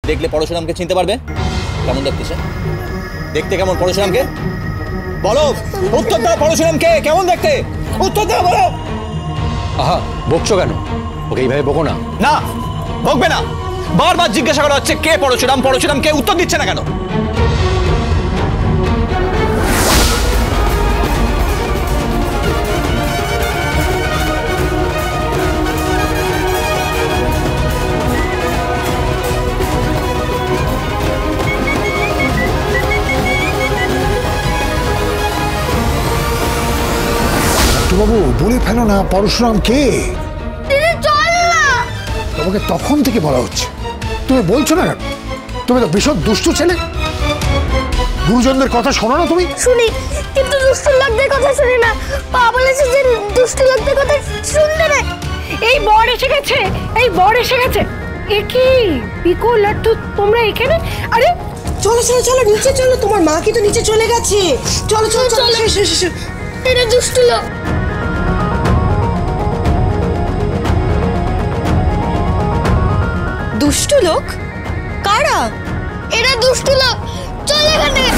দেখলে পরশুরামকে চিনতে পারবে? কেমন দেখতে সে? দেখতে কেমন পরশুরামকে? বলো, উত্তর দাও। পরশুরামকে কেমন দেখতে? উত্তর দাও, বলো। আহা, বকছো কেন? ওকে এইভাবে বকো না। না, বকবে না। বারবার জিজ্ঞাসা করা হচ্ছে কে পরশুরাম, পরশুরাম কে, উত্তর দিচ্ছে না কেন? বাবু, বলে ফেলো না পরশুরাম কে? তোমাকে তখন থেকে বলা হচ্ছে, তুমি বলছো না কেন? তুমি তো ভীষণ দুষ্টু ছেলে। গুরুজনদের কথা শোনো না তুমি? শুনি, কিন্তু দুষ্টু লোকদের কথা শুনি না। পা বলেছে যে দুষ্টু লোকদের কথা শুনতে না। এই বর এসে গেছে, এই বর এসে গেছে। এ কি পিকো লাট্টু, তোমরা এখানে? আরে চলো চলো চলো, নিচে চলো। তোমার মা কি তো নিচে চলে গেছে। চলো চলো চলো। এটা দুষ্টু লোক। দুষ্টু লোক? কারা? এটা দুষ্টু লোক। চল এখান থেকে।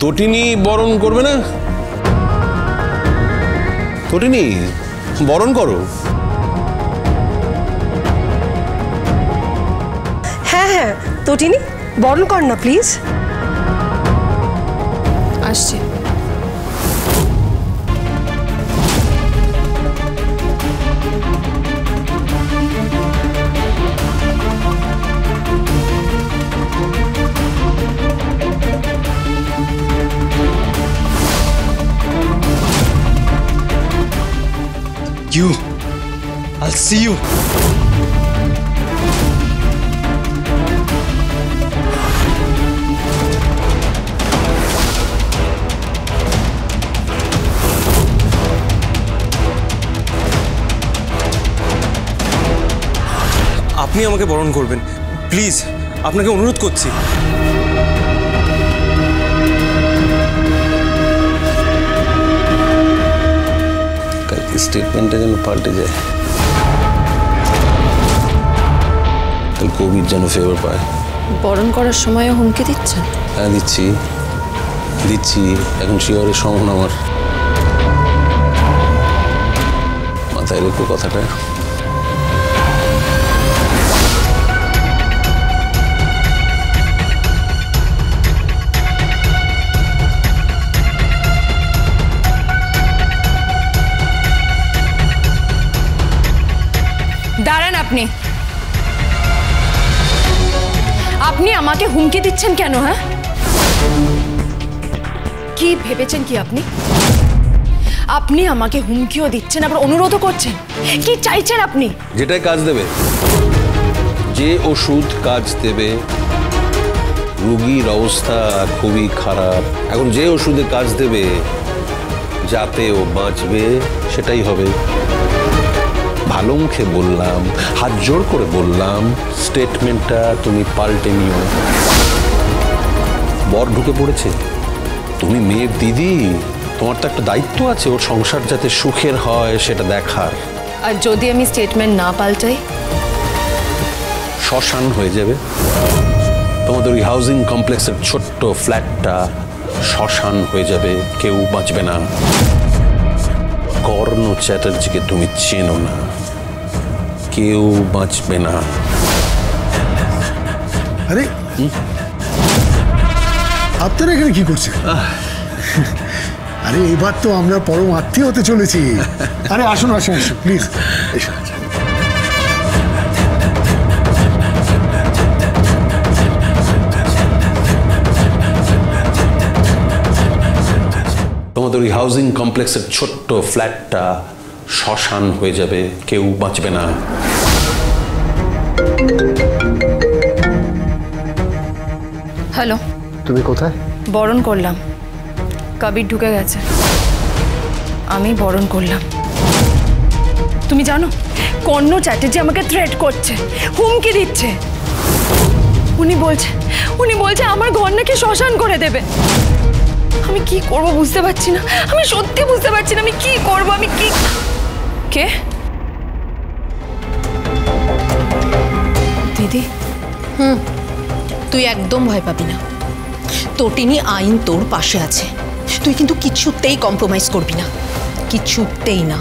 তটিনী বরণ করবে না? তটিনী বরণ করো। হ্যাঁ হ্যাঁ, তটিনী বরণ কর না প্লিজ। আসছে। I'll see you. আপনি আমাকে বরণ করবেন প্লিজ, আপনাকে অনুরোধ করছি। স্টেটমেন্টটা যেন পাল্টে যায়, তাহলে কবির যেন ফেভার পায়। বরণ করার সময়ও হুমকি দিচ্ছেন? হ্যাঁ দিচ্ছি, এখন শিওরের সমান আমার। মাথায় রেখো কথাটা। দাঁড়ান আপনি আমাকে হুমকি দিচ্ছেন কেন? হ্যাঁ, কি ভেবেছেন কি আপনি আমাকে হুমকিও দিচ্ছেন আবার অনুরোধও করছেন? কি চাইছেন আপনি? যেটাই কাজ দেবে, যে ওষুধ কাজ দেবে, রোগীর অবস্থা খুবই খারাপ, এখন যে ওষুধে কাজ দেবে যাতে ও বাঁচবে সেটাই হবে। ভালো মুখে বললাম, হাত জোর করে বললাম, স্টেটমেন্টটা তুমি পাল্টে নিও। বর ঢুকে পড়েছে, তুমি মেয়ের দিদি, তোমার তো একটা দায়িত্ব আছে ওর সংসার যাতে সুখের হয় সেটা দেখার। আর যদি আমি স্টেটমেন্ট না পাল্টাই? শ্মশান হয়ে যাবে। তোমাদের ওই হাউজিং কমপ্লেক্সের ছোট্ট ফ্ল্যাটটা শ্মশান হয়ে যাবে, কেউ বাঁচবে না। কর্ণ চ্যাটার্জিকে তুমি চেনো না, কেউ বাঁচবে না। আরে আপনারা এখানে কি করছেন? আরে এবার তো আমরা পরম আত্মীয় হতে চলেছি। আরে আসুন প্লিজ এসো। তোমাদের ওই হাউজিং কমপ্লেক্সের ছোট্ট ফ্ল্যাটটা শ্মশান হয়ে যাবে, কেউ বাঁচবে না। হ্যালো, তুমি কোথায়? বরণ করলাম, কবির ঢুকে গেছে, আমি বরণ করলাম। তুমি জানো কর্ণ চ্যাটার্জি আমাকে থ্রেট করছে, হুমকি দিচ্ছে। উনি বলছে আমার ঘর নাকি শ্মশান করে দেবে। আমি কি করব বুঝতে পারছি না, আমি সত্যি বুঝতে পারছি না আমি কি করব। আমি কি কে দিদি? তুই একদম ভয় পাবি না, তটিনী আইন তোর পাশে আছে। তুই কিন্তু কিছুতেই কম্প্রোমাইজ করবি না, কিছুতেই না।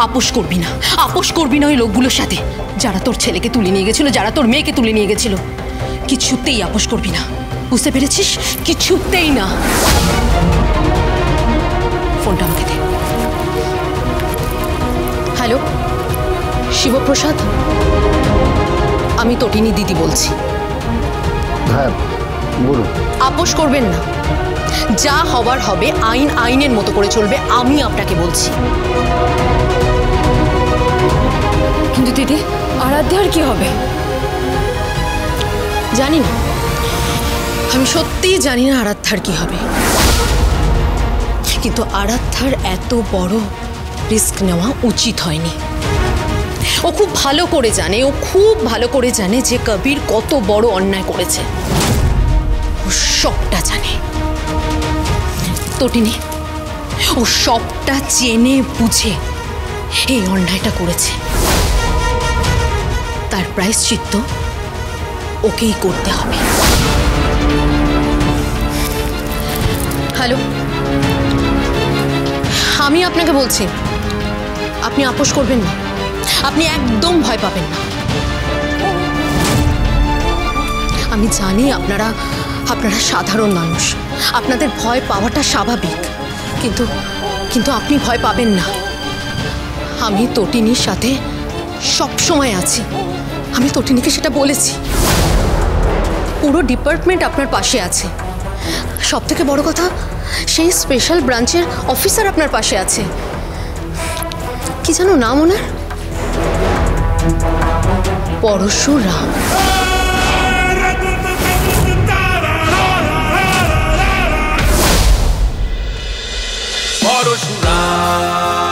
আপোষ করবি না ওই লোকগুলোর সাথে যারা তোর ছেলেকে তুলে নিয়ে গেছিল, যারা তোর মেয়েকে তুলে নিয়ে গেছিল। কিছুতেই আপোষ করবি না, বুঝতে পেরেছিস? কিছুতেই না। ফোনটা আমাকে দে। হ্যালো, শিবপ্রসাদ, আমি তটিনী দিদি বলছি। হ্যাঁ বলুন। আপোষ করবেন না, যা হবার হবে, আইন আইনের মতো করে চলবে, আমি আপনাকে বলছি। কিন্তু দিদি, আরাধ্যার কি হবে? জানি না, আমি সত্যিই জানি না আরাধ্যার কি হবে। কিন্তু আরাধ্যার এত বড় রিস্ক নেওয়া উচিত হয়নি। ও খুব ভালো করে জানে যে কবির কত বড় অন্যায় করেছে, ও সবটা জানে। তটিনী, ও সবটা জেনে বুঝে এই অন্যায়টা করেছে, তার প্রায়শ্চিত্ত ওকেই করতে হবে। হ্যালো, আমি আপনাকে বলছি, আপনি আপোষ করবেন না, আপনি একদম ভয় পাবেন না। আমি জানি আপনারা সাধারণ মানুষ, আপনাদের ভয় পাওয়াটা স্বাভাবিক, কিন্তু আপনি ভয় পাবেন না। আমি তটিনীর সাথে সব সময় আছি, আমি তটিনীকে সেটা বলেছি। পুরো ডিপার্টমেন্ট আপনার পাশে আছে, সব থেকে বড় কথা সেই স্পেশাল ব্রাঞ্চের অফিসার আপনার পাশে আছে। কি জানো নাম ওনার? পরশুরাম। পরশুরাম।